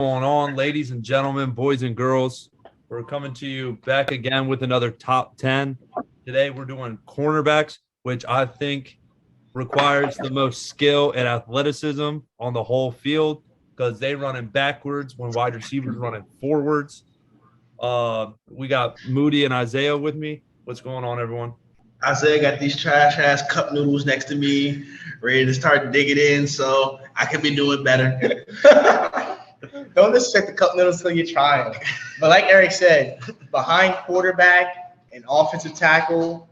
Going on, ladies and gentlemen, boys and girls? We're coming to you back again with another top 10. Today we're doing cornerbacks, which I think requires the most skill and athleticism on the whole field because they running backwards when wide receivers running forwards. We got Moody and Isaiah with me. What's going on, everyone? Isaiah got these trash ass cup noodles next to me, ready to start digging in, so I could be doing better. Don't disrespect the cup noodles until you try them. But like Eric said, behind quarterback and offensive tackle,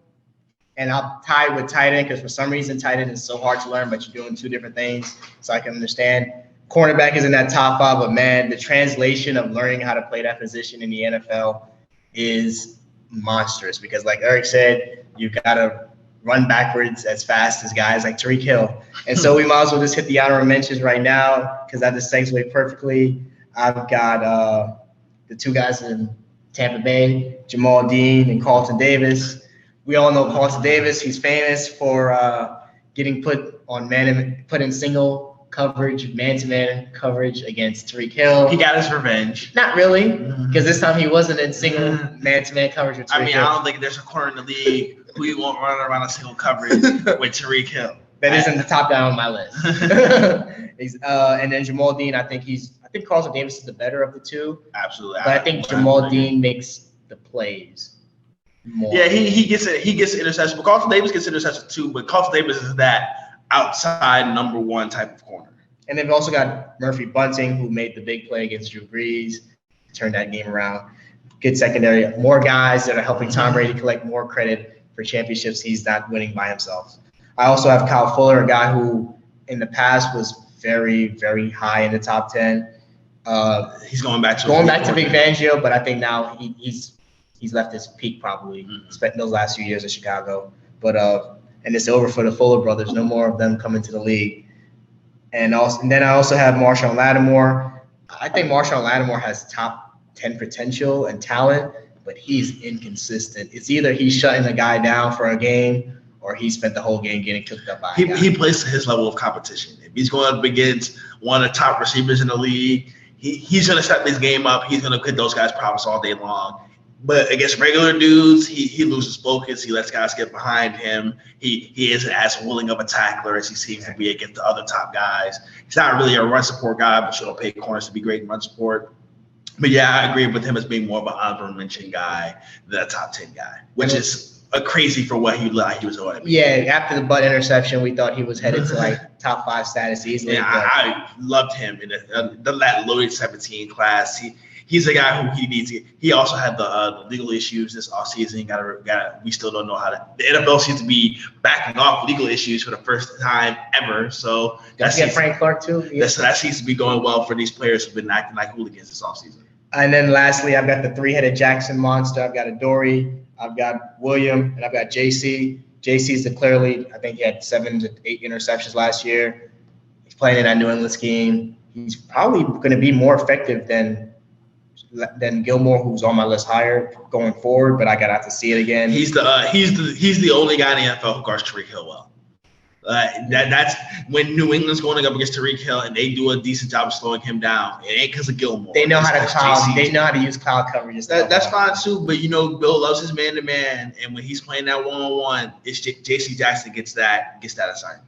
and I'll tie with tight end because for some reason tight end is so hard to learn, but you're doing two different things, so I can understand. Cornerback is in that top five, but man, the translation of learning how to play that position in the NFL is monstrous because like Eric said, you got to run backwards as fast as guys like Tyreek Hill. And so we might as well just hit the honorable mentions right now because that just segues perfectly. I've got the two guys in Tampa Bay, Jamal Dean and Carlton Davis. We all know Carlton Davis. He's famous for getting put in single coverage, man-to-man coverage against Tyreek Hill. He got his revenge. Not really, because this time he wasn't in single man-to-man coverage with Tyreek Hill. I don't think there's a corner in the league who you won't run around a single coverage with Tyreek Hill. That isn't the top down on my list. And then Jamal Dean, I think Carlton Davis is the better of the two. Absolutely. But I think Jamal Dean makes the plays more. Yeah, he gets interception. But Carlton Davis gets interception too. But Carlton Davis is that outside number one type of corner. And then we've also got Murphy Bunting, who made the big play against Drew Brees, turned that game around. Good secondary. More guys that are helping Tom Brady collect more credit for championships he's not winning by himself. I also have Kyle Fuller, a guy who in the past was very, very high in the top 10. He's going back to Big Fangio, but I think now he's left his peak probably. Spent those last few years in Chicago. But and it's over for the Fuller brothers. No more of them coming to the league. And then I also have Marshawn Lattimore. I think Marshawn Lattimore has top 10 potential and talent, but he's inconsistent. It's either he's shutting a guy down for a game or he spent the whole game getting cooked up by a guy. He plays to his level of competition. If he's going up against one of the top receivers in the league, he's going to set this game up. He's going to put those guys' problems all day long. But against regular dudes, he loses focus. He lets guys get behind him. He isn't as willing of a tackler as he seems to be against the other top guys. He's not really a run support guy, but she'll pay corners to be great in run support. But yeah, I agree with him as being more of an honorable mention guy than a top 10 guy, which is crazy for what he was going to be. Yeah, after the butt interception, we thought he was headed to like top 5 status easily. Yeah, I loved him in that loaded 17 class. He's a guy who he needs. He also had the legal issues this offseason. We still don't know how to. The NFL seems to be backing off legal issues for the first time ever. So that's Frank Clark too. That seems to be going well for these players who've been acting like hooligans this offseason. And then lastly, I've got the three-headed Jackson monster. I've got a Dory, I've got William, and I've got JC. JC's the clear lead. I think he had 7 to 8 interceptions last year. He's playing in that New England scheme. He's probably going to be more effective than Gilmore, who's on my list higher going forward, but I got to see it again. He's the only guy in the NFL who guards Tyreek Hill well. That's when New England's going up against Tyreek Hill and they do a decent job of slowing him down. It ain't because of Gilmore. They know how to use cloud coverage. That's fine too, but Bill loves his man-to-man, and when he's playing that one-on-one, it's J.C. Jackson gets that assignment.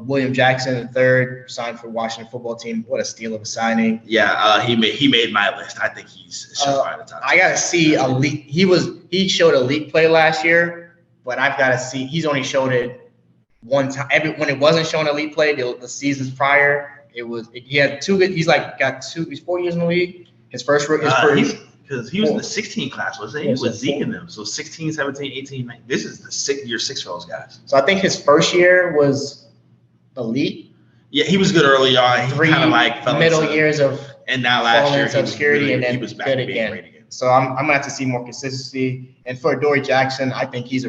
William Jackson III signed for Washington football team. What a steal of a signing! Yeah, he made my list. I think he's surefire the top. I gotta see a leak. He showed a leak play last year, but I've got to see. He's only showed it one time. When it wasn't showing a leak play, the seasons prior, he had 2 good. He's 4 years in the league. His first because he was in the 16 class, wasn't he? He was Zeke in them. So 16, 17, 18, 19. This is the year 6 for those guys. So I think his first year was elite. Yeah, he was good early on. He kind of like fell middle years of and now last year obscurity, and then he was back good to being again. great again. So I'm gonna have to see more consistency. And for Dory Jackson, I think he's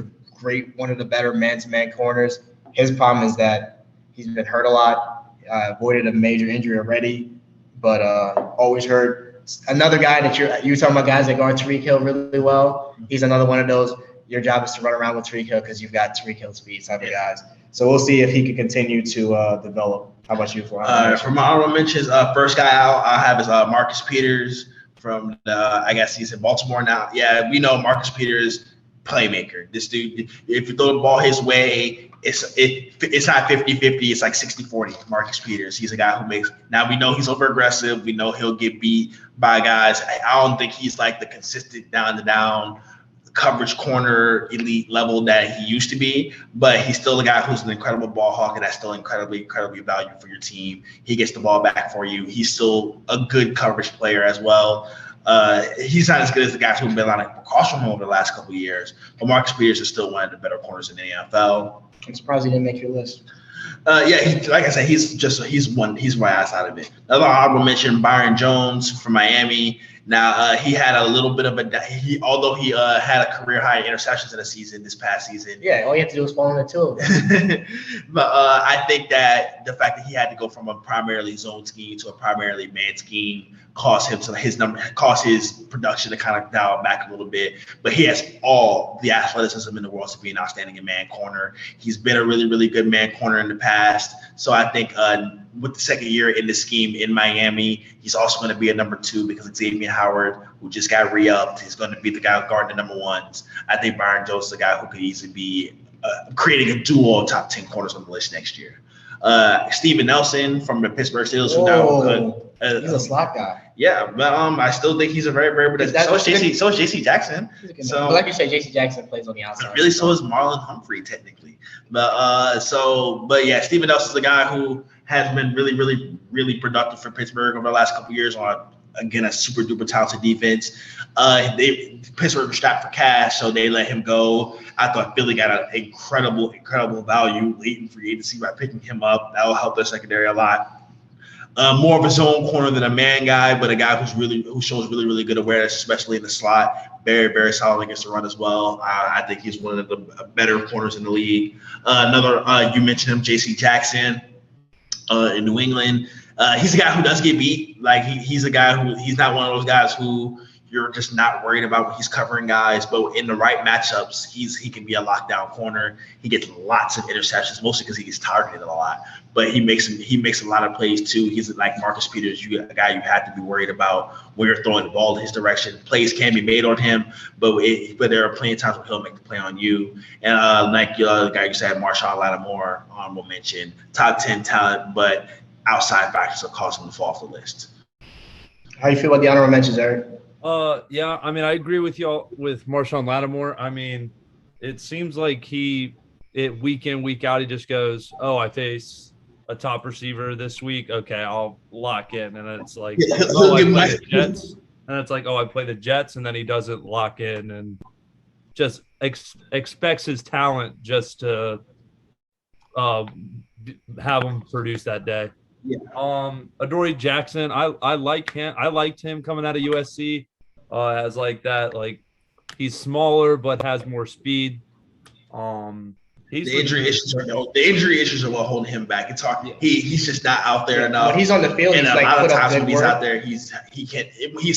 one of the better man-to-man corners. His problem is that he's been hurt a lot, avoided a major injury already, but always hurt. Another guy that you're talking about, guys that guard Tyreek Hill really well. He's another one of those. Your job is to run around with Tyreek Hill because you've got Tyreek Hill speed type of guys. So we'll see if he can continue to develop. How about you? For my honorable mentions, first guy I have is Marcus Peters from I guess he's in Baltimore now. Yeah, we know Marcus Peters, playmaker. This dude, if you throw the ball his way, it's not 50-50, it's like 60-40. Marcus Peters, he's a guy who makes. Now we know he's over aggressive. We know he'll get beat by guys. I don't think he's like the consistent down coverage corner elite level that he used to be, but he's still a guy who's an incredible ball hawk, and that's still incredibly valuable for your team. He gets the ball back for you. He's still a good coverage player as well. He's not as good as the guys who've been on across from him over the last couple of years, but Marcus Peters is still one of the better corners in the NFL. I'm surprised he didn't make your list. Like I said, he's right outside of it. Another honorable mention, Byron Jones from Miami. Now he had a little bit of although he had a career high interceptions in the season this past season. Yeah, all you have to do is fall into two of them. But I think that the fact that he had to go from a primarily zone scheme to a primarily man scheme caused his production to kind of dial back a little bit. But he has all the athleticism in the world to be an outstanding man corner. He's been a really, really good man corner in the past. So I think with the second year in the scheme in Miami, he's also going to be a number 2 because Xavier Howard, who just got re-upped, is going to be the guy guarding the number 1s. I think Byron Jones is the guy who could easily be creating a duo top 10 corners on the list next year. Steven Nelson from the Pittsburgh Steelers. He's a slot guy. Yeah, but I still think he's a very, very good. So is JC Jackson. So, but like you said, JC Jackson plays on the outside. Really, so is Marlon Humphrey technically. But yeah, Steven Nelson's the guy who has been really, really, really productive for Pittsburgh over the last couple of years on, again, a super duper talented defense. Pittsburgh was strapped for cash, so they let him go. I thought Philly got an incredible value late in free agency by picking him up. That will help their secondary a lot. More of a zone corner than a man guy, but a guy who shows really, really good awareness, especially in the slot. Very, very solid against the run as well. I think he's one of the better corners in the league. You mentioned him, J.C. Jackson in New England. He's a guy who does get beat. Like he's a guy who he's not one of those guys who you're just not worried about when he's covering guys, but in the right matchups, he can be a lockdown corner. He gets lots of interceptions, mostly because he gets targeted a lot. But he makes a lot of plays too. He's like Marcus Peters, a guy you have to be worried about when you're throwing the ball in his direction. Plays can be made on him, but there are plenty of times when he'll make the play on you. And the guy you said, Marshawn Lattimore, honorable mention, top 10 talent, but outside factors will cause him to fall off the list. How you feel about the honorable mentions, Eric? Yeah, I mean, I agree with y'all with Marshawn Lattimore. I mean, it seems like week in, week out, he just goes, oh, I face a top receiver this week. Okay, I'll lock in. And then it's like, oh, I play the Jets. And it's like, oh, I play the Jets. And then he doesn't lock in and just expects his talent just to have him produce that day. Yeah. Dory Jackson, I like him. I liked him coming out of USC. As like that, like he's smaller but has more speed. The injury issues are what holding him back. It's hard. Yeah. He's just not out there enough. When he's on the field, and he's a lot of times when he's out there, he's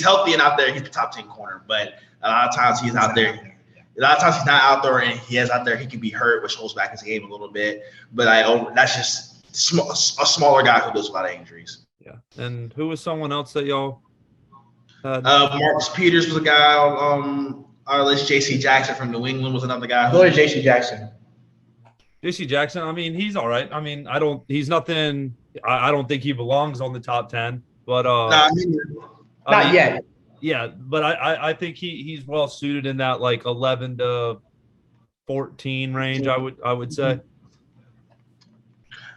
healthy and out there. He's the top 10 corner, but a lot of times he's out there. A lot of times he's not out there, and he is out there. He can be hurt, which holds back his game a little bit. But that's just a smaller guy who does a lot of injuries. Yeah. And who was someone else that y'all had? Marcus Peters was a guy on our list. J.C. Jackson from New England was another guy. Who is J.C. Jackson? J.C. Jackson, I mean, he's all right. I mean, I don't think he belongs on the top 10, but not yet. Yeah, but I think he's well suited in that like 11 to 14 range, I would say.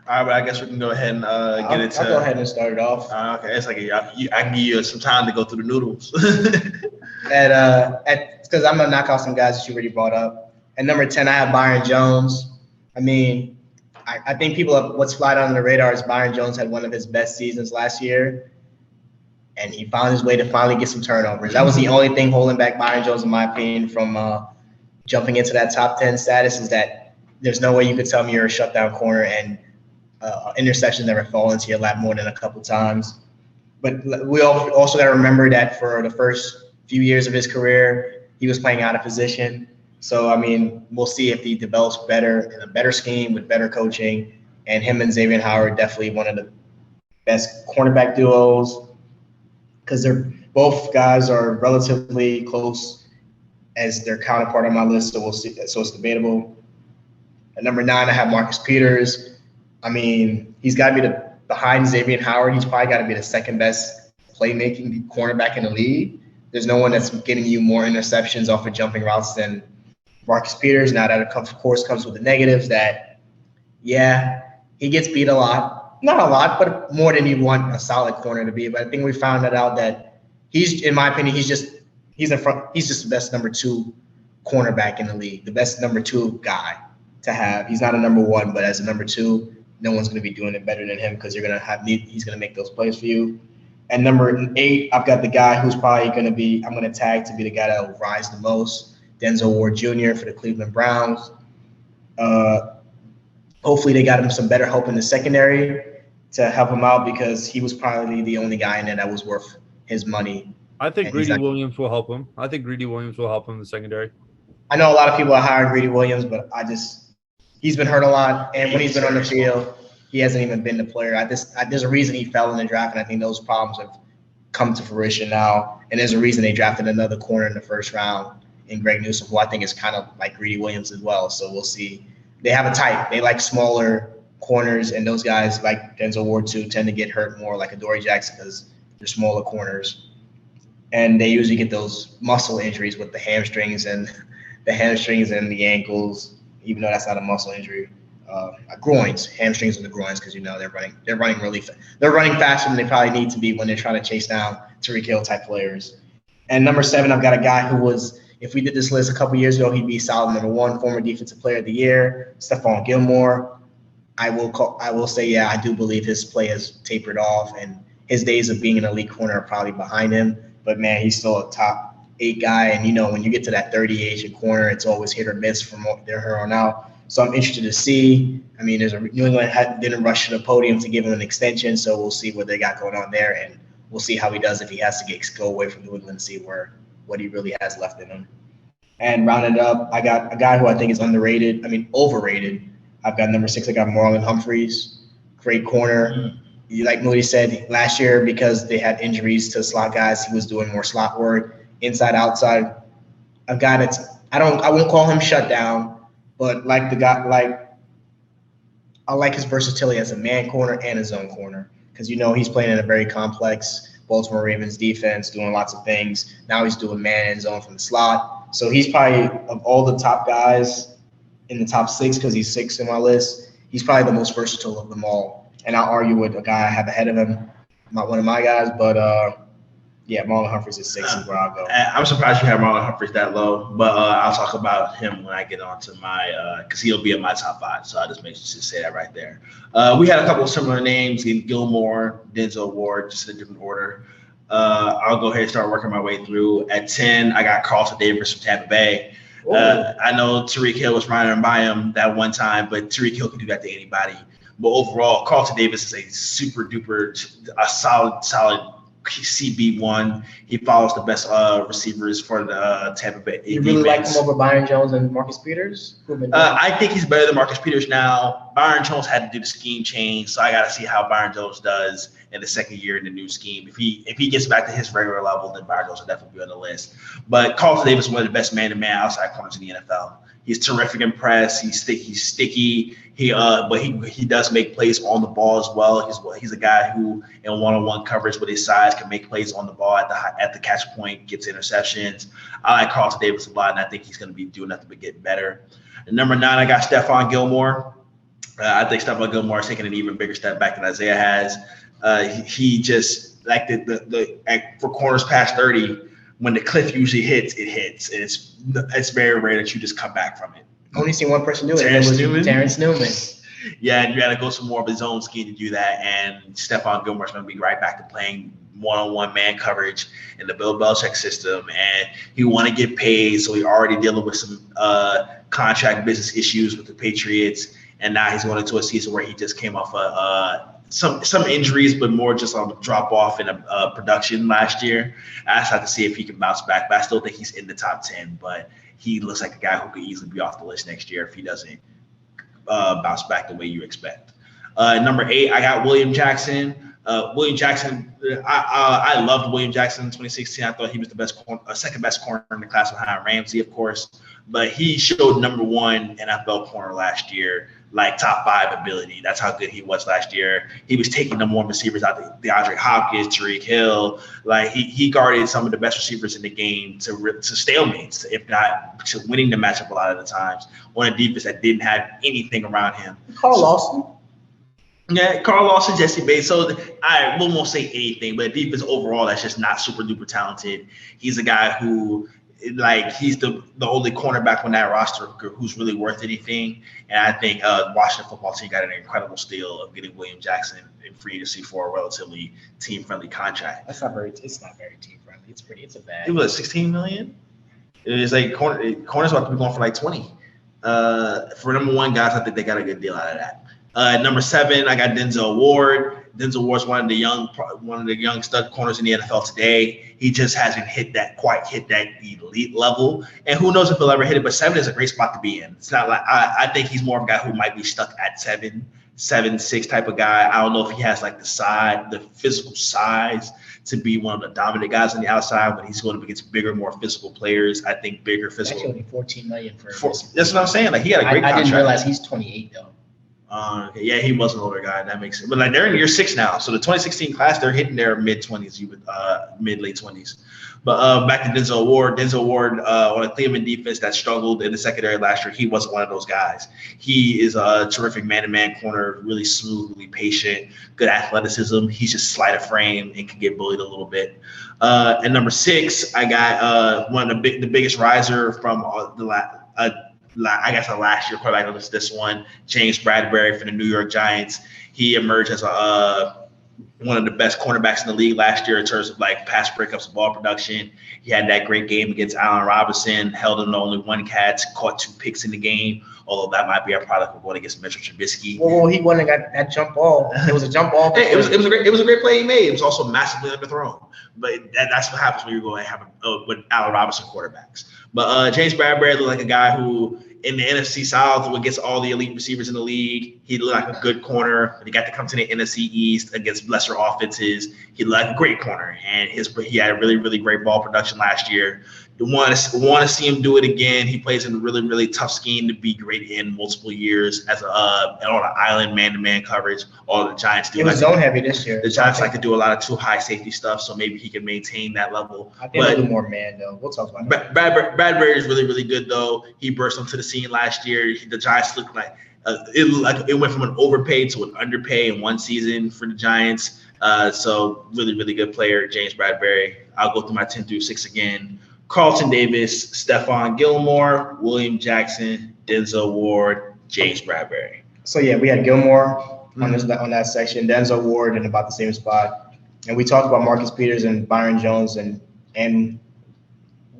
All right, but I guess we can go ahead and get it. I'll go ahead and start it off. Okay, it's like I can give you some time to go through the noodles. Because I'm gonna knock out some guys that you already brought up. At number 10, I have Byron Jones. I mean, I think what's flying under the radar is Byron Jones had one of his best seasons last year, and he found his way to finally get some turnovers. That was the only thing holding back Byron Jones, in my opinion, from jumping into that top 10 status. Is that there's no way you could tell me you're a shutdown corner and interception never fall into your lap more than a couple times. But we also got to remember that for the first few years of his career, he was playing out of position. So, I mean, we'll see if he develops better in a better scheme with better coaching And him and Zamian Howard definitely one of the best cornerback duos because they're both guys are relatively close as their counterpart on my list. So we'll see. So it's debatable. At number 9, I have Marcus Peters. I mean, he's got to be behind Xavier Howard. He's probably got to be the second best playmaking cornerback in the league. There's no one that's getting you more interceptions off of jumping routes than Marcus Peters. Now that of course comes with the negatives that, yeah, he gets beat a lot. Not a lot, but more than you want a solid corner to be. But I think we found that out that he's, in my opinion, he's just the best number 2 cornerback in the league, the best number 2 guy to have. He's not a number 1, but as a number 2, no one's going to be doing it better than him because he's going to make those plays for you. And number 8, I've got the guy who's probably going to be, I'm going to tag to be the guy that will rise the most, Denzel Award Jr. for the Cleveland Browns. Hopefully they got him some better help in the secondary to help him out because he was probably the only guy in there that was worth his money. I think Greedy Williams will help him. I think Greedy Williams will help him in the secondary. I know a lot of people are hiring Greedy Williams, but he's been hurt a lot. And when he's been on the field, he hasn't even been the player. There's a reason he fell in the draft, and I think those problems have come to fruition now. And there's a reason they drafted another corner in the first round in Greg Newsome, who I think is kind of like Greedy Williams as well. So we'll see. They have a type. They like smaller corners, and those guys like Denzel Ward too tend to get hurt more like a Dory Jackson because they're smaller corners. And they usually get those muscle injuries with the hamstrings and the ankles, even though that's not a muscle injury. Groins, hamstrings and the groins, because they're running really fast. They're running faster than they probably need to be when they're trying to chase down Tyreek Hill type players. And number 7, I've got a guy who was, if we did this list a couple years ago, he'd be solid number 1, former defensive player of the year, Stefan Gilmore. I will say, yeah, I do believe his play has tapered off, and his days of being an elite corner are probably behind him. But man, he's still a top 8 guy, and when you get to that 30 age in corner, it's always hit or miss from here on out. So I'm interested to see. I mean, New England didn't rush to the podium to give him an extension, so we'll see what they got going on there, and we'll see how he does if he has to go away from New England and see what he really has left in him. And rounded up, I got a guy who I think is overrated. I've got number 6. I got Marlon Humphreys, great corner. Like Moody said, last year because they had injuries to slot guys, he was doing more slot work, inside, outside. A guy that's I won't call him shut down. But I like his versatility as a man corner and a zone corner because he's playing in a very complex Baltimore Ravens defense, doing lots of things. Now he's doing man and zone from the slot. So he's probably, of all the top guys in the top 6, because he's 6 in my list, he's probably the most versatile of them all. And I'll argue with a guy I have ahead of him, not one of my guys, but yeah, Marlon Humphreys is 6 is where I'll go. I'm surprised you have Marlon Humphreys that low, but I'll talk about him when I get on to my because he'll be in my top 5. So I'll just say that right there. We had a couple of similar names in Gilmore, Denzel Award, just in a different order. I'll go ahead and start working my way through. At 10, I got Carlton Davis from Tampa Bay. I know Tyreek Hill was running by him that one time, but Tyreek Hill can do that to anybody. But overall, Carlton Davis is a super duper, a solid CB1. He follows the best receivers for the Tampa Bay. You really like him over Byron Jones and Marcus Peters? I think he's better than Marcus Peters now. Byron Jones had to do the scheme change, so I got to see how Byron Jones does in the second year in the new scheme. If he gets back to his regular level, then Byron Jones will definitely be on the list. But Carlton Davis is one of the best man-to-man outside corners in the NFL. He's terrific in press. He's sticky. But he does make plays on the ball as well. He's a guy who in one-on-one coverage with his size can make plays on the ball at the catch point, gets interceptions. I like Carlton Davis a lot, and I think he's going to be doing nothing but get better. And number 9, I got Stefan Gilmore. I think Stefan Gilmore is taking an even bigger step back than Isaiah has. He just like for corners past 30. When the cliff usually hits, it hits. And it's very rare that you just come back from it. Only seen one person do it. Terrence Newman. Yeah, and you got to go some more of his own scheme to do that. And Stefan Gilmore's going to be right back to playing one-on-one man coverage in the Bill Belichick system. And he want to get paid, so he's already dealing with some contract business issues with the Patriots. And now he's going into a season where he just came off some injuries, but more just on the drop off in production last year. I just have to see if he can bounce back, but I still think he's in the top 10. But he looks like a guy who could easily be off the list next year if he doesn't bounce back the way you expect. Number 8, I got William Jackson. William Jackson, I loved William Jackson in 2016. I thought he was the best, second best corner in the class behind Ramsey, of course. But he showed number 1 NFL corner last year, like top 5 ability. That's how good he was last year. He was taking number 1 receivers out, DeAndre Hopkins, Tyreek Hill. Like he guarded some of the best receivers in the game to stalemates, if not to winning the matchup a lot of the times on a defense that didn't have anything around him. Carl Lawson. Yeah, Carl Lawson, Jesse Bates. So I won't say anything, but defense overall, that's just not super duper talented. He's a guy who, like, he's the only cornerback on that roster who's really worth anything. And I think Washington football team got an incredible steal of getting William Jackson in free agency for a relatively team friendly contract. It's not very team friendly. It's a bad. It was $16 million. It was like corners about to be going for like 20. For number 1 guys, I think they got a good deal out of that. Number 7, I got Denzel Award. Denzel Ward's one of the young stud corners in the NFL today. He just hasn't quite hit that elite level, and who knows if he'll ever hit it. But 7 is a great spot to be in. It's not like I think he's more of a guy who might be stuck at 7'6" type of guy. I don't know if he has like the physical size to be one of the dominant guys on the outside, but he's going up against bigger, more physical players. I think bigger physical. Actually, only $14 million for. That's what I'm saying. Like he had a great contract. I didn't realize he's 28 though. Okay. Yeah, he was an older guy. That makes sense. But like they're in year 6 now. So the 2016 class, they're hitting their mid-20s, mid-late 20s. But back to Denzel Award. Denzel Award on a Cleveland defense that struggled in the secondary last year, he wasn't one of those guys. He is a terrific man-to-man corner, really smooth, really patient, good athleticism. He's just slight of frame and can get bullied a little bit. And number 6, I got one of the biggest riser from the last year quarterback on this one, James Bradbury for the New York Giants. He emerged as one of the best cornerbacks in the league last year in terms of like pass breakups and ball production. He had that great game against Allen Robinson, held him to only 1 catch, caught 2 picks in the game, although that might be a product of going against Mitchell Trubisky. Well, he won and got that jump ball. It was a jump ball. It was a great play he made. It was also massively underthrown. But that's what happens when you're going to have with Allen Robinson quarterbacks. But James Bradbury looked like a guy who in the NFC South against all the elite receivers in the league, he looked like a good corner. When he got to come to the NFC East against lesser offenses, he looked like a great corner. And he had really, really great ball production last year. Want to see him do it again. He plays in a really, really tough scheme to be great in multiple years as on an island man-to-man coverage. All the Giants do. It was zone heavy this year. The Giants like to do a lot of too high safety stuff, so maybe he can maintain that level. I think a little more man though. We'll talk about that. Bradbury is really, really good though. He burst onto the scene last year. The Giants looked like it went from an overpaid to an underpay in one season for the Giants. So really, really good player, James Bradbury. I'll go through my 10 through 6 again. Carlton Davis, Stefan Gilmore, William Jackson, Denzel Ward, James Bradbury. So yeah, we had Gilmore on that section, Denzel Ward in about the same spot, and we talked about Marcus Peters and Byron Jones and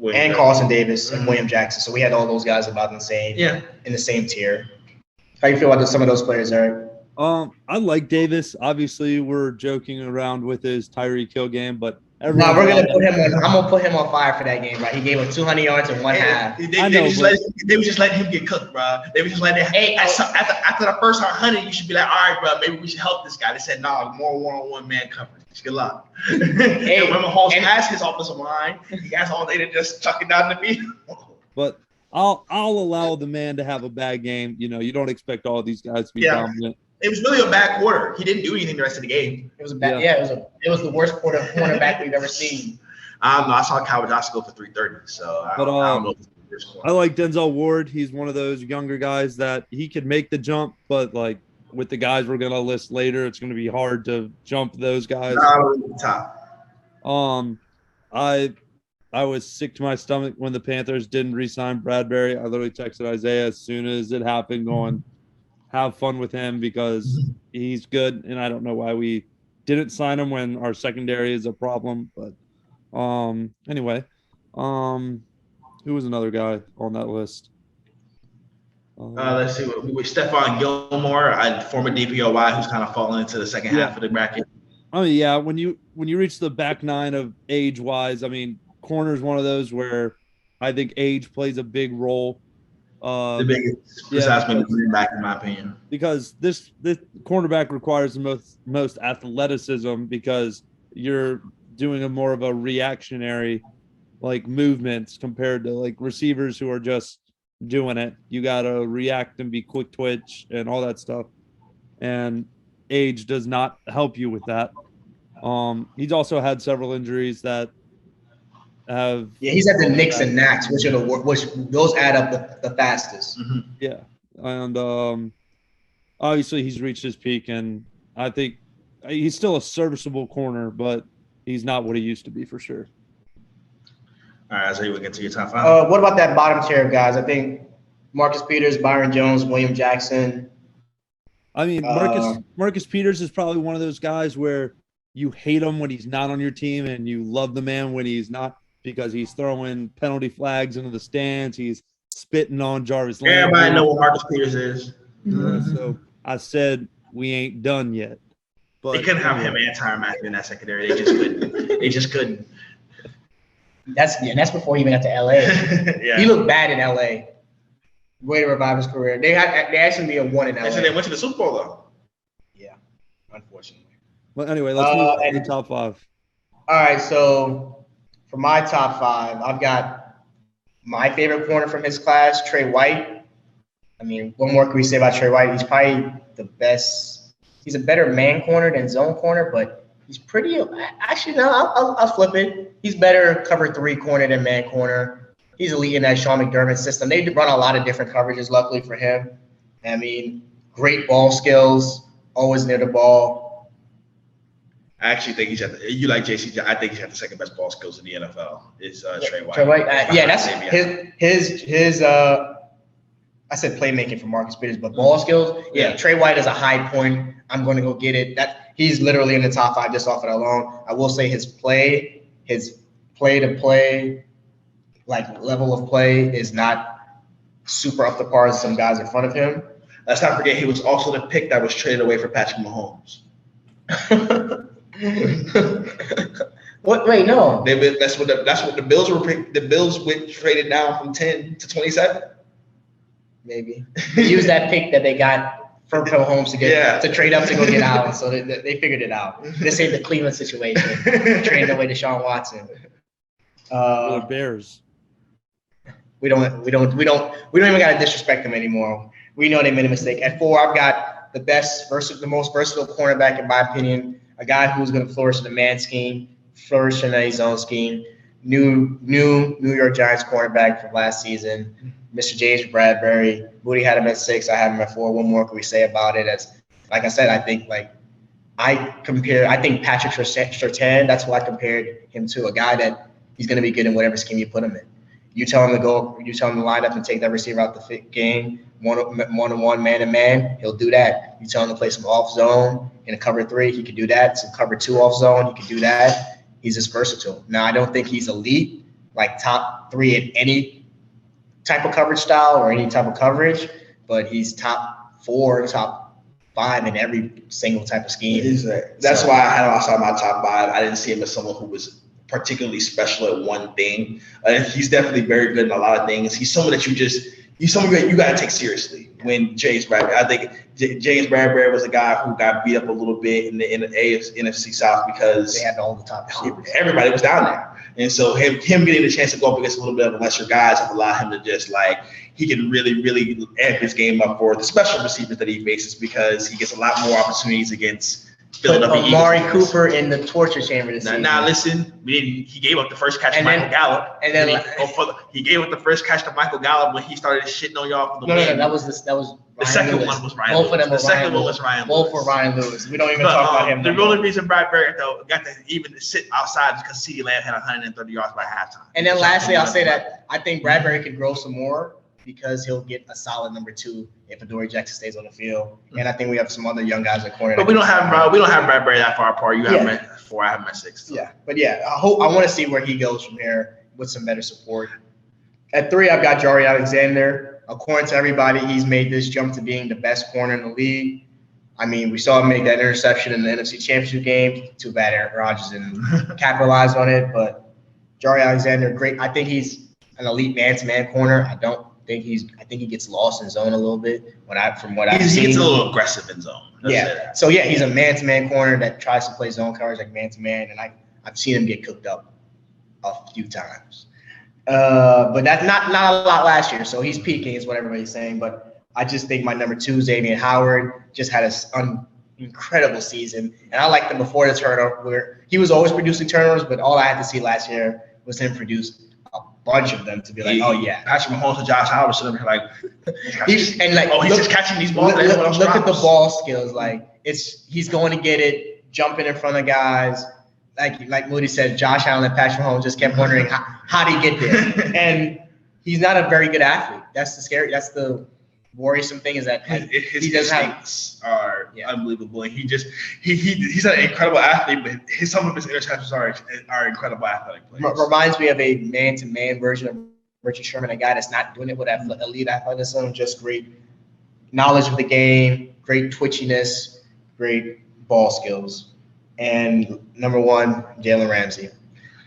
Carlton Davis and William Jackson. So we had all those guys about in the same tier. How you feel about some of those players, Eric? I like Davis. Obviously, we're joking around with his Tyreek Hill game, but we're gonna put him on. I'm gonna put him on fire for that game, right? He gave him 200 yards in one half. They were just letting him get cooked, bro. They were just letting him. Hey, after the first 100, you should be like, all right, bro, maybe we should help this guy. They said, no, more one-on-one man coverage. Good luck. Hey, when Mahomes has his offensive line, he has all day to just chuck it down the field. But I'll allow the man to have a bad game. You know, you don't expect all these guys to be dominant. It was really a bad quarter. He didn't do anything the rest of the game. It was a bad. It was the worst cornerback we've ever seen. I don't know. I saw Calvin Johnson go for 330. So I don't know. I like Denzel Ward. He's one of those younger guys that he could make the jump, but like with the guys we're gonna list later, it's gonna be hard to jump those guys. Top. I was sick to my stomach when the Panthers didn't re-sign Bradbury. I literally texted Isaiah as soon as it happened, going, have fun with him because he's good, and I don't know why we didn't sign him when our secondary is a problem. But anyway, who was another guy on that list? Let's see. We Stefan Gilmore, former DPOY, who's kind of fallen into the second half of the bracket. Oh yeah, when you reach the back nine of age-wise, I mean, corner is one of those where I think age plays a big role. The biggest, besides maybe running back, in my opinion. Because this cornerback requires the most athleticism because you're doing a more of a reactionary like movements compared to like receivers who are just doing it. You got to react and be quick twitch and all that stuff. And age does not help you with that. He's also had several injuries that have. Yeah, he's at the nicks and knacks, which those add up the fastest. Mm-hmm. Yeah, and obviously he's reached his peak, and I think he's still a serviceable corner, but he's not what he used to be for sure. All right, so we get to your top 5. What about that bottom tier of guys? I think Marcus Peters, Byron Jones, William Jackson. I mean, Marcus Peters is probably one of those guys where you hate him when he's not on your team and you love the man when he's not because he's throwing penalty flags into the stands. He's spitting on Jarvis Landry. Everybody know what Marcus Peters is. So I said we ain't done yet. But they couldn't have him and Tyrann Mathieu in that secondary. They just couldn't. That's before he even got to LA. Yeah. He looked bad in LA. Way to revive his career. They asked him to be a 1 in LA. They said they went to the Super Bowl though. Yeah, unfortunately. Well, anyway, let's move to the top 5. All right, so for my top 5, I've got my favorite corner from his class, Trey White. I mean, what more can we say about Trey White? He's probably the best. He's a better man corner than zone corner, but he's pretty. Actually, no, I'll flip it. He's better cover 3 corner than man corner. He's elite in that Sean McDermott system. They run a lot of different coverages, luckily for him. I mean, great ball skills, always near the ball. I actually think he's at you like JC. I think he's got the second best ball skills in the NFL. Is Trey White. Trey White, yeah, that's his. I said playmaking for Marcus Peters, but ball skills. Yeah, Trey White is a high point. I'm going to go get it. He's literally in the top 5 just off it alone. I will say his play to play, like level of play is not super up to par as some guys in front of him. Let's not forget he was also the pick that was traded away for Patrick Mahomes. What? Wait, no. That's what the Bills were. The Bills went traded down from 10 to 27. Maybe use that pick that they got from Mahomes to trade up to go get Allen. So they figured it out. This ain't the Cleveland situation. Trading away Deshaun Watson. The Bears. We don't even gotta disrespect them anymore. We know they made a mistake. At 4, I've got the most versatile cornerback in my opinion. A guy who's going to flourish in the man scheme, flourish in a zone scheme. New New York Giants cornerback from last season, Mr. James Bradbury. Booty had him at 6. I had him at 4. What more can we say about it? As like I said, I think Patrick Surtain. That's who I compared him to. A guy that he's going to be good in whatever scheme you put him in. You tell him to go. You tell him to line up and take that receiver out the game, one-on-one, man-to-man. He'll do that. You tell him to play some off zone in a cover 3. He can do that. Some cover 2 off zone. He can do that. He's just versatile. Now, I don't think he's elite, like top 3 in any type of coverage style or any type of coverage, but he's top 4, top 5 in every single type of scheme. That's why I had him outside my top 5. I didn't see him as someone who was particularly special at one thing. He's definitely very good in a lot of things. He's someone that you got to take seriously. When James Bradbury, I think James Bradbury was a guy who got beat up a little bit in the NFC South because they had all the top receivers. Everybody was down there. And so him getting the chance to go up against a little bit of lesser guys have allowed him to just he can really, really amp his game up for the special receivers that he faces because he gets a lot more opportunities against Philadelphia Eagles. Amari Cooper in the torture chamber this season. Now listen, he gave up the first catch to Michael Gallup. And then he gave up the first catch to Michael Gallup when he started shitting on y'all for the win. No, that was the second one was Ryan Lewis. Both of them the second one was Ryan Lewis. Both were Ryan Lewis. We don't even talk about him. The only reason Bradbury though got to even sit outside is because CeeDee Lamb had 130 yards by halftime. And then lastly, I'll say that I think Bradbury could grow some more because he'll get a solid number 2 if Dory Jackson stays on the field. And I think we have some other young guys in corner. But we don't have Bradbury that far apart. You have him at 4, I have him at 6. So. Yeah, but I want to see where he goes from here with some better support. At 3, I've got Jair Alexander. According to everybody, he's made this jump to being the best corner in the league. I mean, we saw him make that interception in the NFC Championship game. Too bad Aaron Rodgers didn't capitalize on it. But Jair Alexander, great. I think he's an elite man-to-man corner. I don't think he gets lost in zone a little bit from what I've seen. He gets a little aggressive in zone. So he's a man-to-man corner that tries to play zone coverage like man-to-man, and I've seen him get cooked up a few times. But that's not a lot last year, so he's peaking is what everybody's saying. But I just think my number 2, Zamian Howard, just had an incredible season, and I liked him before the turnover. Where he was always producing turnovers, but all I had to see last year was him produce a bunch of them to be like, oh yeah. Patrick Mahomes and Josh Howard should have been like, he's just catching these balls. Look at the ball skills. Like he's going to get it, jumping in front of guys. Like Moody said, Josh Allen and Patrick Mahomes just kept wondering how did he get there, and he's not a very good athlete. That's the worrisome thing is that his instincts are unbelievable. And he's an incredible athlete, but some of his interceptions are incredible athletic plays. Reminds me of a man-to-man version of Richard Sherman, a guy that's not doing it with elite athleticism, just great knowledge of the game, great twitchiness, great ball skills. And number 1, Jaylen Ramsey.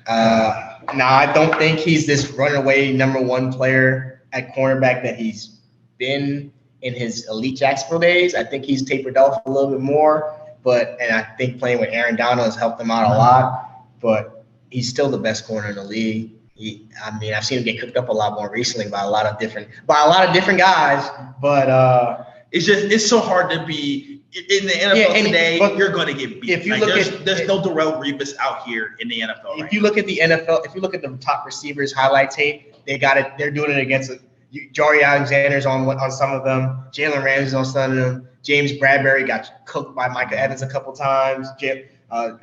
Now, I don't think he's this runaway number 1 player at cornerback that he's been in his elite Jacksonville days. I think he's tapered off a little bit more, and I think playing with Aaron Donald has helped him out a lot. But he's still the best corner in the league. I've seen him get cooked up a lot more recently by a lot of different guys. But it's so hard to be in the NFL today. You're going to get beat. If you there's no Darrell Revis out here in the NFL. If you look at the NFL, if you look at the top receivers highlight tape, they got it. They're doing it against Jair Alexander's on some of them. Jaylen Ramsey's on some of them. James Bradbury got cooked by Micah Evans a couple times.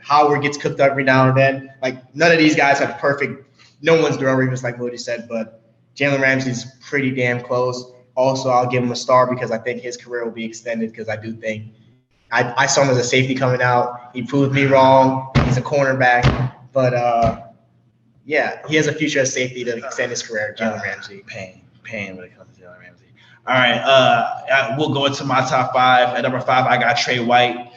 Howard gets cooked up every now and then. Like none of these guys have perfect. No one's Darrell Revis like Moody said, but Jaylen Ramsey's pretty damn close. Also, I'll give him a star because I think his career will be extended because I do think I saw him as a safety coming out. He proved me wrong. He's a cornerback, but he has a future as safety to extend his career. Jaylen Ramsey. Pain when it comes to Jaylen Ramsey. All right, we'll go into my top 5. At number 5, I got Trey White.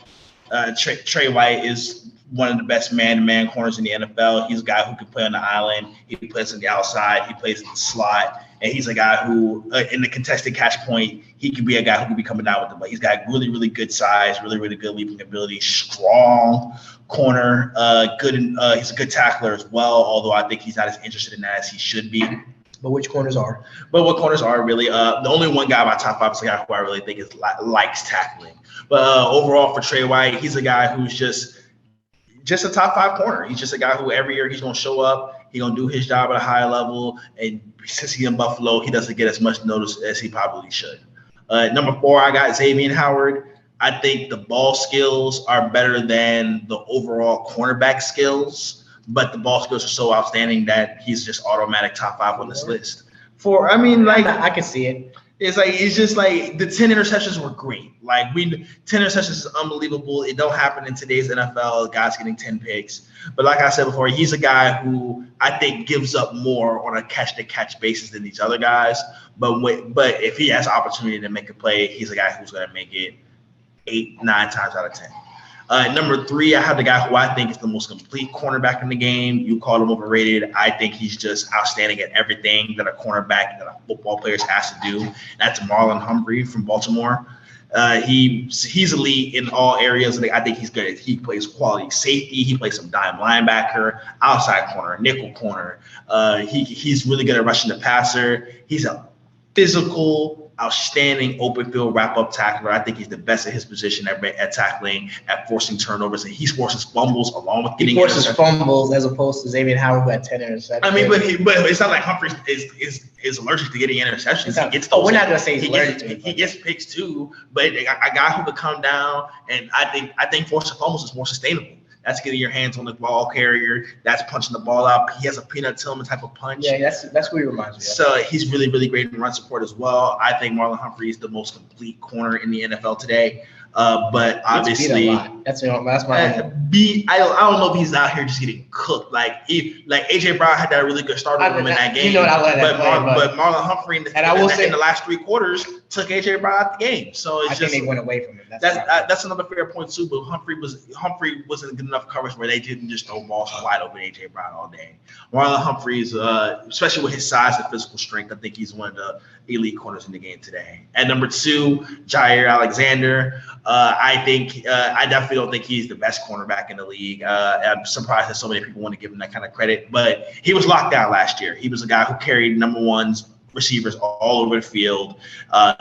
Trey White is one of the best man-to-man corners in the NFL. He's a guy who can play on the island. He plays on the outside. He plays in the slot. And he's a guy who, in the contested catch point, he can be a guy who can be coming down with the ball. He's got really, really good size, really, really good leaping ability, strong corner, he's a good tackler as well, although I think he's not as interested in that as he should be. But which corners are? But what corners are really? The only one guy in my top 5 is a guy who I really think likes tackling. But overall for Trey White, he's a guy who's just a top 5 corner. He's just a guy who every year he's going to show up. He's going to do his job at a high level. And since he's in Buffalo, he doesn't get as much notice as he probably should. Number 4, I got Zamian Howard. I think the ball skills are better than the overall cornerback skills, but the ball skills are so outstanding that he's just automatic top 5 on this list. I can see it. It's just like the 10 interceptions were great. 10 interceptions is unbelievable. It don't happen in today's NFL, guys getting 10 picks. But like I said before, he's a guy who I think gives up more on a catch-to-catch basis than these other guys. But if he has opportunity to make a play, he's a guy who's going to make it 8, 9 times out of 10. Number 3, I have the guy who I think is the most complete cornerback in the game. You call him overrated. I think he's just outstanding at everything that a cornerback that a football player has to do. That's Marlon Humbry from Baltimore. He's elite in all areas. I think he's good. He plays quality safety. He plays some dime linebacker, outside corner, nickel corner. He's really good at rushing the passer. He's a physical, outstanding open field wrap-up tackler. I think he's the best at his position at tackling, at forcing turnovers, and he forces fumbles along with getting. He forces fumbles as opposed to Xavier Howard, who had 10 interceptions. But it's not like Humphreys is allergic to getting interceptions. He gets those. We're not gonna say he's allergic to it. He gets picks too, but a guy who could come down, and I think forcing fumbles is more sustainable. That's getting your hands on the ball carrier. That's punching the ball out. He has a Peanut Tillman type of punch. Yeah, that's what he reminds me of. So he's really, really great in run support as well. I think Marlon Humphrey is the most complete corner in the NFL today. But obviously, that's my I don't know if he's out here just getting cooked. Like AJ Brown had that really good start in that game. But Marlon Humphrey in the last 3 quarters took AJ Brown out the game. So I think they went away from him. That's another fair point too. But Humphrey wasn't good enough coverage where they didn't just throw balls wide open AJ Brown all day. Marlon Humphreys, especially with his size and physical strength, I think he's one of the elite corners in the game today. At number 2, Jair Alexander. I definitely don't think he's the best cornerback in the league. I'm surprised that so many people want to give him that kind of credit, but he was locked down last year. He was a guy who carried number 1s receivers all over the field,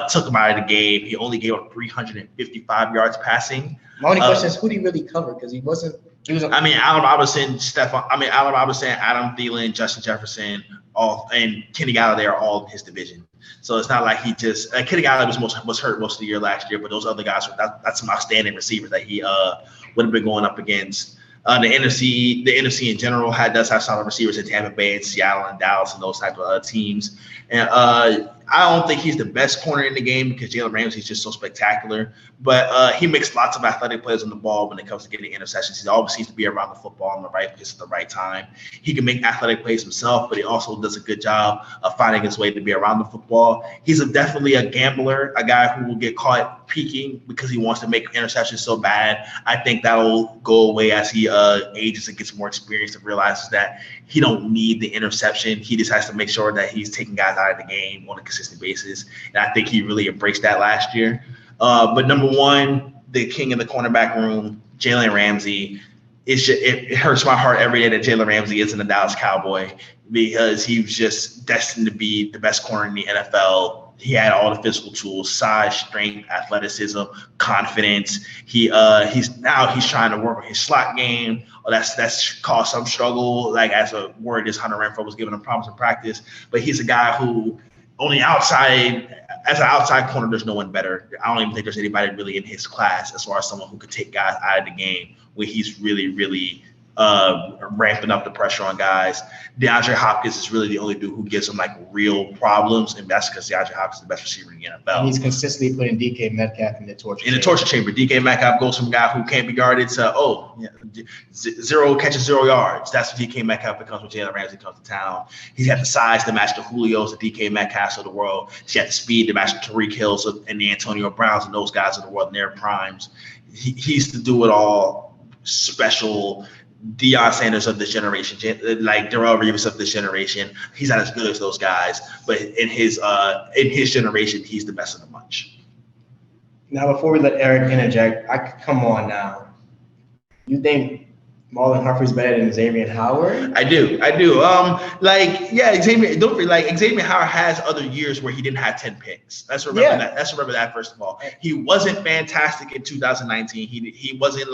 took him out of the game. He only gave up 355 yards passing. My only question is, who did he really cover? Because he was. Allen Robinson, Adam Thielen, Justin Jefferson, and Kenny Galladay are all in his division. So it's not like he just Kenny Galladay was hurt most of the year last year, but those other guys that's some outstanding receivers that he would have been going up against. The NFC in general does have solid receivers in Tampa Bay and Seattle and Dallas and those type of teams. And I don't think he's the best corner in the game because Jaylen Ramsey is just so spectacular. But he makes lots of athletic plays on the ball when it comes to getting interceptions. He always seems to be around the football in the right place at the right time. He can make athletic plays himself, but he also does a good job of finding his way to be around the football. He's definitely a gambler, a guy who will get caught peeking because he wants to make interceptions so bad. I think that will go away as he ages and gets more experience and realizes that he don't need the interception. He just has to make sure that he's taking guys out of the game on a consistent basis. And I think he really embraced that last year. But number 1, the king of the cornerback room, Jaylen Ramsey. It hurts my heart every day that Jaylen Ramsey isn't a Dallas Cowboy because he was just destined to be the best corner in the NFL. He had all the physical tools, size, strength, athleticism, confidence. He's trying to work on his slot game. That's caused some struggle, like as a word this Hunter Renfrow was giving him problems in practice. But he's a guy who on the outside, as an outside corner, there's no one better. I don't even think there's anybody really in his class as far as someone who could take guys out of the game where he's really, really ramping up the pressure on guys. DeAndre Hopkins is really the only dude who gives him like real problems, and that's because DeAndre Hopkins is the best receiver in the NFL. And he's consistently putting DK Metcalf in the torture chamber. DK Metcalf goes from a guy who can't be guarded to 0 catches, 0 yards. That's what DK Metcalf becomes when Jaylen Ramsey comes to town. He's got the size to match the Julios, the DK Metcalfs of the world. He's got the speed to match the Tariq Hills and the Antonio Browns and those guys of the world in their primes. He's the do-it-all special Deion Sanders of this generation, like Darrelle Revis of this generation. He's not as good as those guys, but in his generation, he's the best of the bunch. Now, before we let Eric interject, come on now. You think Marlon Humphrey's better than Xavier Howard? I do. Xavier Howard has other years where he didn't have 10 picks. Let's remember that. Let's remember that first of all. He wasn't fantastic in 2019. He wasn't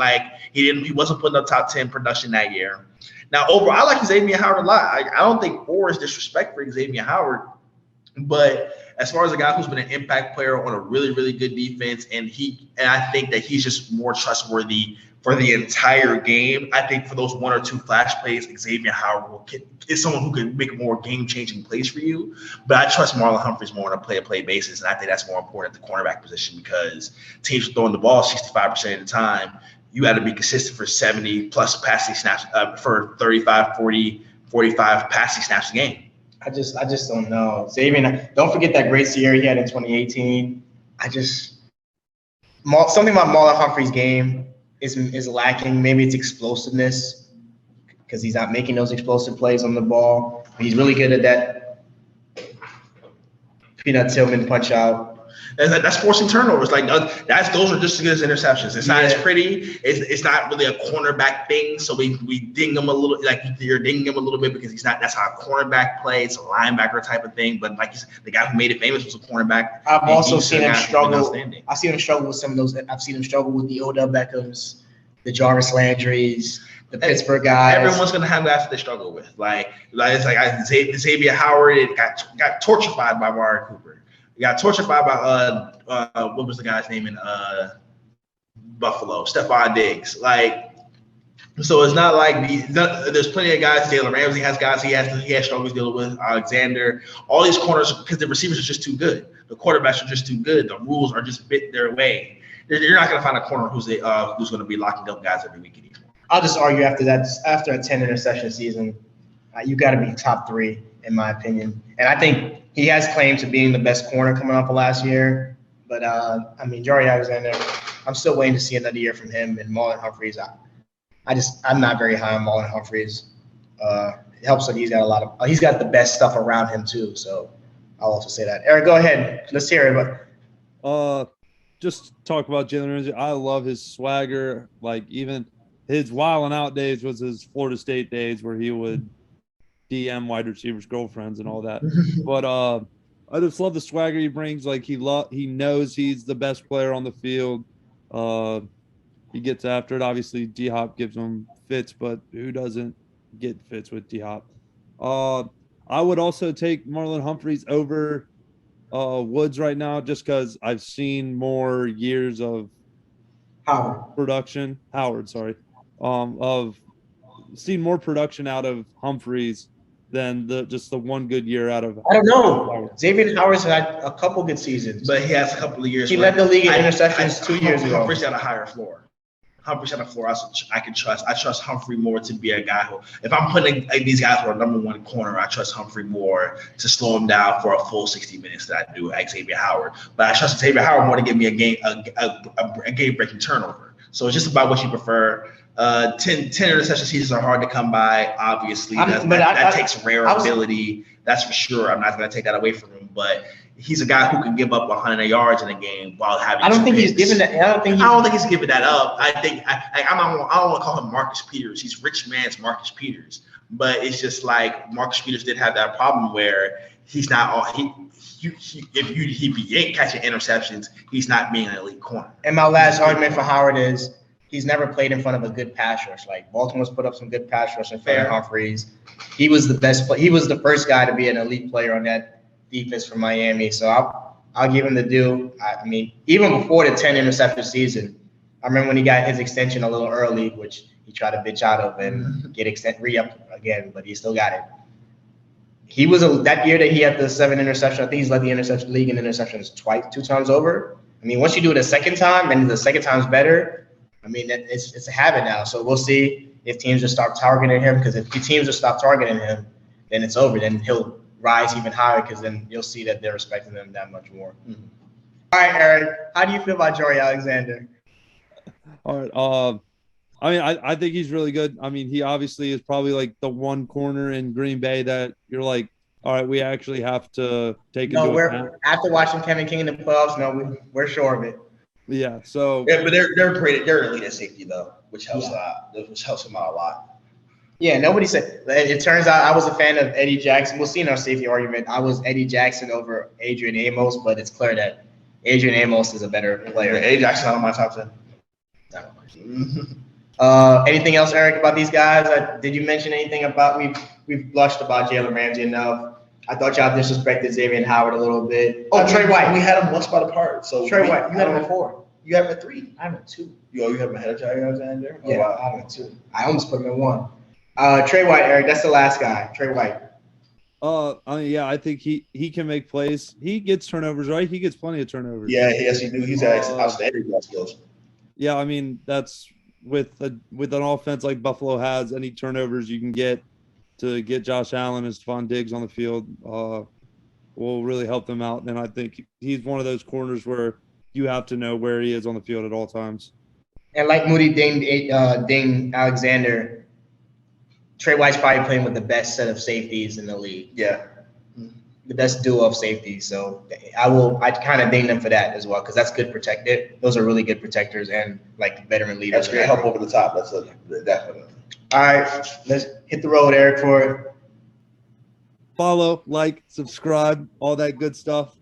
putting up top 10 production that year. Now, overall, I like Xavier Howard a lot. I don't think 4 is disrespect for Xavier Howard, but as far as a guy who's been an impact player on a really, really good defense, and I think that he's just more trustworthy for the entire game. I think for those 1 or 2 flash plays, Xavier Howard is someone who can make more game-changing plays for you. But I trust Marlon Humphreys more on a play-to-play basis, and I think that's more important at the cornerback position because teams are throwing the ball 65% of the time. You got to be consistent for 70-plus passing snaps, for 35, 40, 45 passing snaps a game. I just don't know. Xavier, don't forget that great year he had in 2018. Something about Marlon Humphrey's game is lacking. Maybe it's explosiveness because he's not making those explosive plays on the ball. He's really good at that Peanut Tillman punch out. That's forcing turnovers. Those are just as good as interceptions. It's not as pretty. It's not really a cornerback thing. So we ding him a little, like you're dinging him a little bit because he's not. That's how a cornerback plays, a linebacker type of thing. But like the guy who made it famous was a cornerback. I've also seen him struggle. I've seen him struggle with some of those. I've seen him struggle with the Odell Beckhams, the Jarvis Landrys, the Pittsburgh guys. Everyone's gonna have guys that they struggle with. Xavier Howard got torchified by Amari Cooper. He got tortured by what was the guy's name in Buffalo? Stefan Diggs. So it's not like there's plenty of guys. Jaylen Ramsey has guys he has struggles dealing with. Alexander, all these corners because the receivers are just too good. The quarterbacks are just too good. The rules are just bit their way. You're not going to find a corner who's going to be locking up guys every week anymore. I'll just argue after that, after a 10 interception season, you got to be top 3 in my opinion. And I think he has claimed to being the best corner coming off of last year. But I mean, Jair Alexander, I'm still waiting to see another year from him and Marlon Humphreys. I'm not very high on Marlon Humphreys. It helps that he's got the best stuff around him too. So I'll also say that. Eric, go ahead. Let's hear it. Just talk about Jaylen Ramsey. I love his swagger. Like even his wilding out days was his Florida State days where he would DM wide receivers' girlfriends and all that. But I just love the swagger he brings. Like he knows he's the best player on the field. He gets after it. Obviously, D-Hop gives him fits, but who doesn't get fits with D-Hop? I would also take Marlon Humphreys over Woods right now just because I've seen more years of production. Howard, sorry. Of seen more production out of Humphreys than just the one good year out of. I don't know. Xavier Howard's had a couple good seasons, but he has a couple of years. He led the league in interceptions 2 years ago. Humphreys had a higher floor. Humphreys on the floor, I can trust. I trust Humphrey more to be a guy who, if I'm putting these guys for a number 1 corner, I trust Humphrey more to slow him down for a full 60 minutes than I do Xavier Howard. But I trust Xavier Howard more to give me a game-breaking turnover. So it's just about what you prefer. 10 interception seasons are hard to come by. Obviously, that takes rare ability. That's for sure. I'm not going to take that away from him, but he's a guy who can give up 100 yards in a game while having. I don't think he's given that. I don't think he's giving that up. I don't want to call him Marcus Peters. He's rich man's Marcus Peters. But it's just like Marcus Peters did have that problem where he's not all he ain't catching interceptions, he's not being an elite corner. And my last argument for Howard is he's never played in front of a good pass rush. Like Baltimore's put up some good pass rush in front of Humphreys. He was the best. He was the first guy to be an elite player on that defense for Miami. So I'll give him the due. I mean, even before the 10 interception season, I remember when he got his extension a little early, which he tried to bitch out of and get re-up again, but he still got it. He was that year that he had the 7 interceptions. I think he's led the interception league in interceptions 2 times over. I mean, once you do it a second time and the second time's better, I mean, it's a habit now. So we'll see if teams just stop targeting him, because if teams just stop targeting him, then it's over. Then he'll rise even higher, because then you'll see that they're respecting them that much more. Mm-hmm. All right, Eric, how do you feel about Jair Alexander? All right. I mean, I think he's really good. I mean, he obviously is probably like the one corner in Green Bay that you're like, all right, we actually have to take into account. After watching Kevin King in the playoffs, no, we're sure of it. Yeah. So yeah, but they're great. They're elite at safety though, which helps which helps them out a lot. Yeah, nobody said. It turns out I was a fan of Eddie Jackson. We'll see in our safety argument. I was Eddie Jackson over Adrian Amos, but it's clear that Adrian Amos is a better player. Yeah, Eddie Jackson on my top 10. Anything else, Eric, about these guys? Did you mention anything about we've blushed about Jaylen Ramsey enough? I thought y'all disrespected Xavier Howard a little bit. Oh, Trey White. We had him one spot apart. So Trey White, you had him at 4. You have him at 3. I have him at 2. You have him ahead of Jair Alexander? Yeah, I have him at 2. I almost put him at 1. Trey White, Eric, that's the last guy. Trey White. I mean, yeah, I think he can make plays. He gets turnovers, right? He gets plenty of turnovers. Yeah, yes, he do. He's outstanding skills. Yeah, I mean, that's with an offense like Buffalo has, any turnovers you can get to get Josh Allen and Stephon Diggs on the field will really help them out. And I think he's one of those corners where you have to know where he is on the field at all times. And like Moody dinged Alexander, Trey White's probably playing with the best set of safeties in the league. Yeah. The best duo of safeties. So I'd kind of ding them for that as well, because that's good protected. Those are really good protectors and like veteran leaders. That's great help over the top. That's definitely. All right, let's hit the road, Eric, for it. Follow, like, subscribe, all that good stuff.